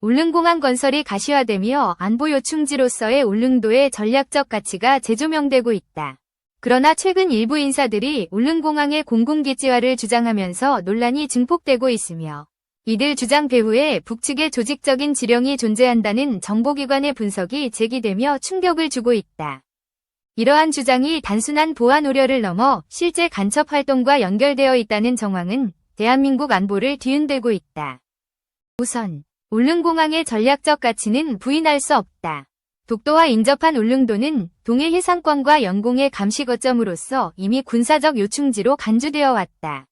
울릉공항 건설이 가시화되며 안보 요충지로서의 울릉도의 전략적 가치가 재조명되고 있다. 그러나 최근 일부 인사들이 울릉공항의 공군기지화를 주장하면서 논란이 증폭되고 있으며 이들 주장 배후에 북측의 조직적인 지령이 존재한다는 정보기관의 분석이 제기되며 충격을 주고 있다. 이러한 주장이 단순한 보안 우려를 넘어 실제 간첩 활동과 연결되어 있다는 정황은 대한민국 안보를 뒤흔들고 있다. 우선 울릉공항의 전략적 가치는 부인할 수 없다. 독도와 인접한 울릉도는 동해 해상권과 연공의 감시 거점으로서 이미 군사적 요충지로 간주되어 왔다.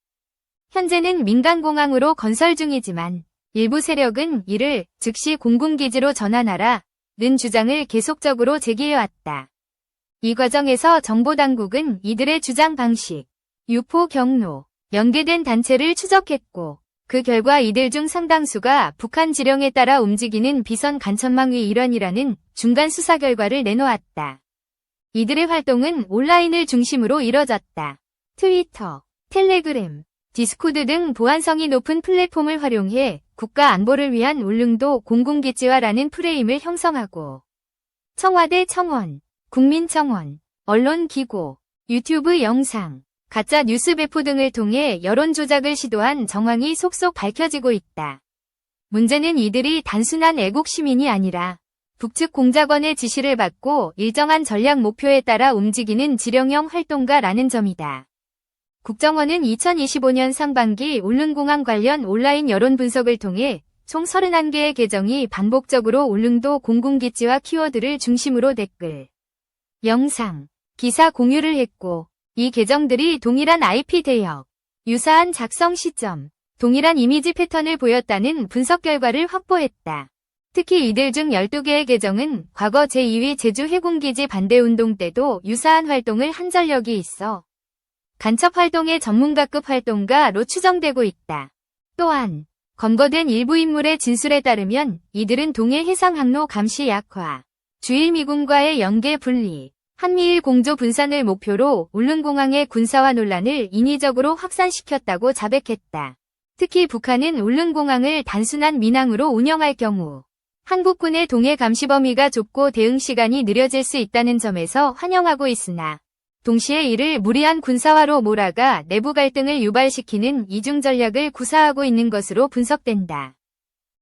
현재는 민간공항으로 건설 중이지만 일부 세력은 이를 즉시 공군기지로 전환하라는 주장을 계속적으로 제기해왔다. 이 과정에서 정보당국은 이들의 주장 방식, 유포 경로, 연계된 단체를 추적했고 그 결과 이들 중 상당수가 북한 지령에 따라 움직이는 비선 간첩망의 일환이라는 중간 수사 결과를 내놓았다. 이들의 활동은 온라인을 중심으로 이뤄졌다. 트위터, 텔레그램, 디스코드 등 보안성이 높은 플랫폼을 활용해 국가 안보를 위한 울릉도 공군기지화라는 프레임을 형성하고 청와대 청원, 국민청원, 언론기고, 유튜브 영상, 가짜 뉴스 배포 등을 통해 여론 조작을 시도한 정황이 속속 밝혀지고 있다. 문제는 이들이 단순한 애국 시민이 아니라 북측 공작원의 지시를 받고 일정한 전략 목표에 따라 움직이는 지령형 활동가라는 점이다. 국정원은 2025년 상반기 울릉공항 관련 온라인 여론 분석을 통해 총 31개의 계정이 반복적으로 울릉도 공군기지화 키워드를 중심으로 댓글, 영상, 기사 공유를 했고 이 계정들이 동일한 IP 대역, 유사한 작성 시점, 동일한 이미지 패턴을 보였다는 분석 결과를 확보했다. 특히 이들 중 12개의 계정은 과거 제2위 제주 해군기지 반대운동 때도 유사한 활동을 한 전력이 있어 간첩 활동의 전문가급 활동가로 추정되고 있다. 또한 검거된 일부 인물의 진술에 따르면 이들은 동해 해상항로 감시 약화, 주일 미군과의 연계 분리, 한미일 공조 분산을 목표로 울릉공항의 군사화 논란을 인위적으로 확산시켰다고 자백했다. 특히 북한은 울릉공항을 단순한 민항으로 운영할 경우 한국군의 동해 감시 범위가 좁고 대응 시간이 느려질 수 있다는 점에서 환영하고 있으나 동시에 이를 무리한 군사화로 몰아가 내부 갈등을 유발시키는 이중 전략을 구사하고 있는 것으로 분석된다.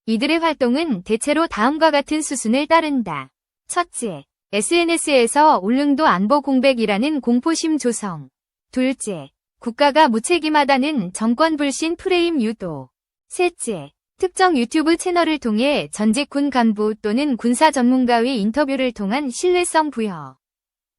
이들의 활동은 대체로 다음과 같은 수순을 따른다. 첫째, SNS에서 울릉도 안보 공백이라는 공포심 조성. 둘째, 국가가 무책임하다는 정권 불신 프레임 유도. 셋째, 특정 유튜브 채널을 통해 전직 군 간부 또는 군사 전문가의 인터뷰를 통한 신뢰성 부여.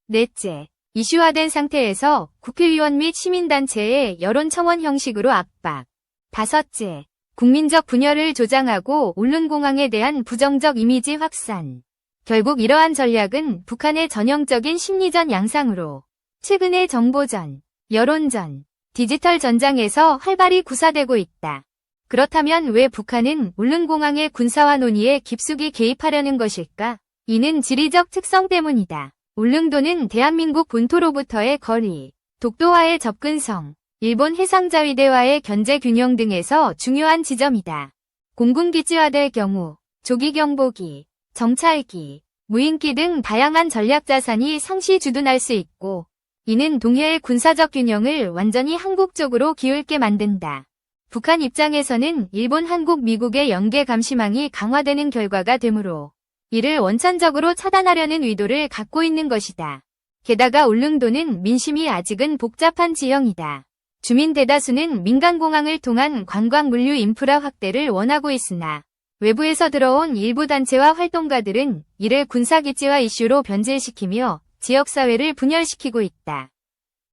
넷째, 이슈화된 상태에서 국회의원 및 시민단체의 여론 청원 형식으로 압박. 다섯째, 국민적 분열을 조장하고 울릉공항에 대한 부정적 이미지 확산. 결국 이러한 전략은 북한의 전형적인 심리전 양상으로 최근의 정보전, 여론전, 디지털 전장에서 활발히 구사되고 있다. 그렇다면 왜 북한은 울릉공항의 군사화 논의에 깊숙이 개입하려는 것일까? 이는 지리적 특성 때문이다. 울릉도는 대한민국 본토로부터의 거리, 독도와의 접근성, 일본 해상자위대와의 견제 균형 등에서 중요한 지점이다. 공군기지화될 경우 조기경보기, 정찰기, 무인기 등 다양한 전략 자산이 상시 주둔할 수 있고 이는 동해의 군사적 균형을 완전히 한국 쪽으로 기울게 만든다. 북한 입장에서는 일본, 한국, 미국의 연계 감시망이 강화되는 결과가 되므로 이를 원천적으로 차단하려는 의도를 갖고 있는 것이다. 게다가 울릉도는 민심이 아직은 복잡한 지형이다. 주민 대다수는 민간공항을 통한 관광 물류 인프라 확대를 원하고 있으나 외부에서 들어온 일부 단체와 활동가들은 이를 군사기지화 이슈로 변질시키며 지역사회를 분열시키고 있다.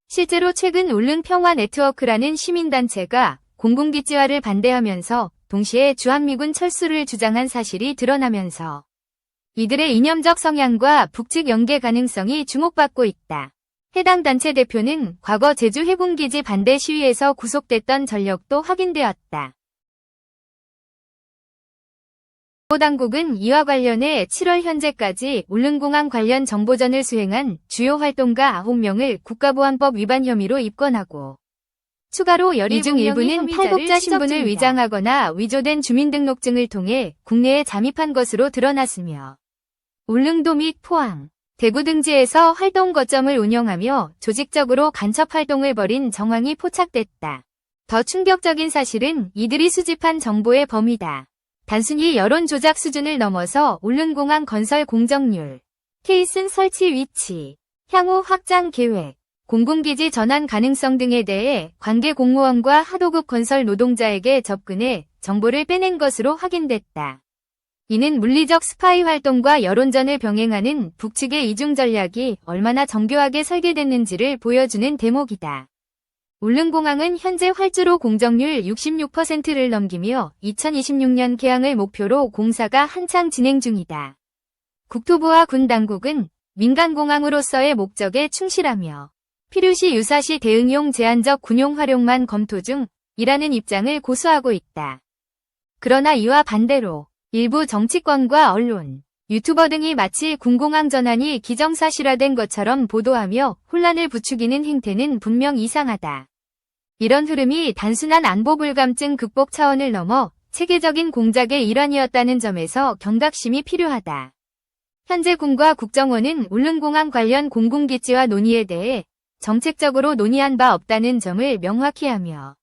실제로 최근 울릉평화네트워크라는 시민단체가 공군기지화를 반대하면서 동시에 주한미군 철수를 주장한 사실이 드러나면서 이들의 이념적 성향과 북측 연계 가능성이 주목받고 있다. 해당 단체 대표는 과거 제주 해군기지 반대 시위에서 구속됐던 전력도 확인되었다. 정보당국은 이와 관련해 7월 현재까지 울릉공항 관련 정보전을 수행한 주요 활동가 9명을 국가보안법 위반 혐의로 입건하고 추가로 이 중 일부는 탈북자 신분을 위장하거나 위조된 주민등록증을 통해 국내에 잠입한 것으로 드러났으며 울릉도 및 포항, 대구 등지에서 활동 거점을 운영하며 조직적으로 간첩 활동을 벌인 정황이 포착됐다. 더 충격적인 사실은 이들이 수집한 정보의 범위다. 단순히 여론 조작 수준을 넘어서 울릉공항 건설 공정률, 케이슨 설치 위치, 향후 확장 계획, 공군기지 전환 가능성 등에 대해 관계 공무원과 하도급 건설 노동자에게 접근해 정보를 빼낸 것으로 확인됐다. 이는 물리적 스파이 활동과 여론전을 병행하는 북측의 이중 전략이 얼마나 정교하게 설계됐는지를 보여주는 대목이다. 울릉공항은 현재 활주로 공정률 66%를 넘기며 2026년 개항을 목표로 공사가 한창 진행 중이다. 국토부와 군 당국은 민간공항으로서의 목적에 충실하며 필요시 유사시 대응용 제한적 군용 활용만 검토 중이라는 입장을 고수하고 있다. 그러나 이와 반대로 일부 정치권과 언론, 유튜버 등이 마치 군공항 전환이 기정사실화된 것처럼 보도하며 혼란을 부추기는 행태는 분명 이상하다. 이런 흐름이 단순한 안보 불감증 극복 차원을 넘어 체계적인 공작의 일환이었다는 점에서 경각심이 필요하다. 현재 군과 국정원은 울릉공항 관련 공군기지와 논의에 대해 정책적으로 논의한 바 없다는 점을 명확히 하며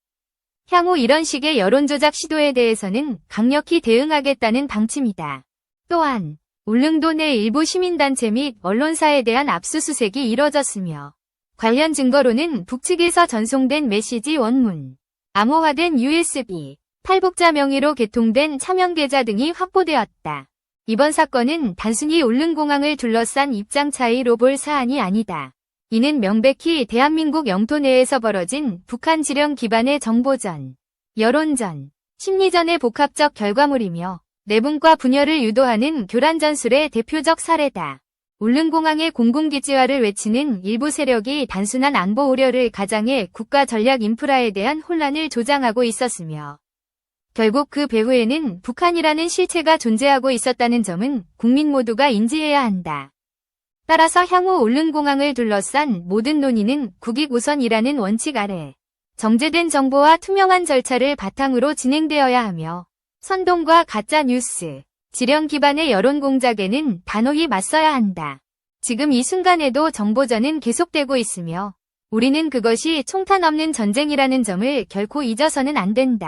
향후 이런 식의 여론조작 시도에 대해서는 강력히 대응하겠다는 방침이다. 또한 울릉도 내 일부 시민단체 및 언론사에 대한 압수수색이 이뤄졌으며 관련 증거로는 북측에서 전송된 메시지 원문, 암호화된 USB, 탈북자 명의로 개통된 차명 계좌 등이 확보되었다. 이번 사건은 단순히 울릉공항을 둘러싼 입장 차이로 볼 사안이 아니다. 이는 명백히 대한민국 영토 내에서 벌어진 북한 지령 기반의 정보전, 여론전, 심리전의 복합적 결과물이며 내분과 분열을 유도하는 교란 전술의 대표적 사례다. 울릉공항의 공군기지화를 외치는 일부 세력이 단순한 안보 우려를 가장해 국가 전략 인프라에 대한 혼란을 조장하고 있었으며 결국 그 배후에는 북한이라는 실체가 존재하고 있었다는 점은 국민 모두가 인지해야 한다. 따라서 향후 울릉공항을 둘러싼 모든 논의는 국익 우선이라는 원칙 아래 정제된 정보와 투명한 절차를 바탕으로 진행되어야 하며 선동과 가짜 뉴스, 지령 기반의 여론 공작에는 단호히 맞서야 한다. 지금 이 순간에도 정보전은 계속되고 있으며 우리는 그것이 총탄 없는 전쟁이라는 점을 결코 잊어서는 안 된다.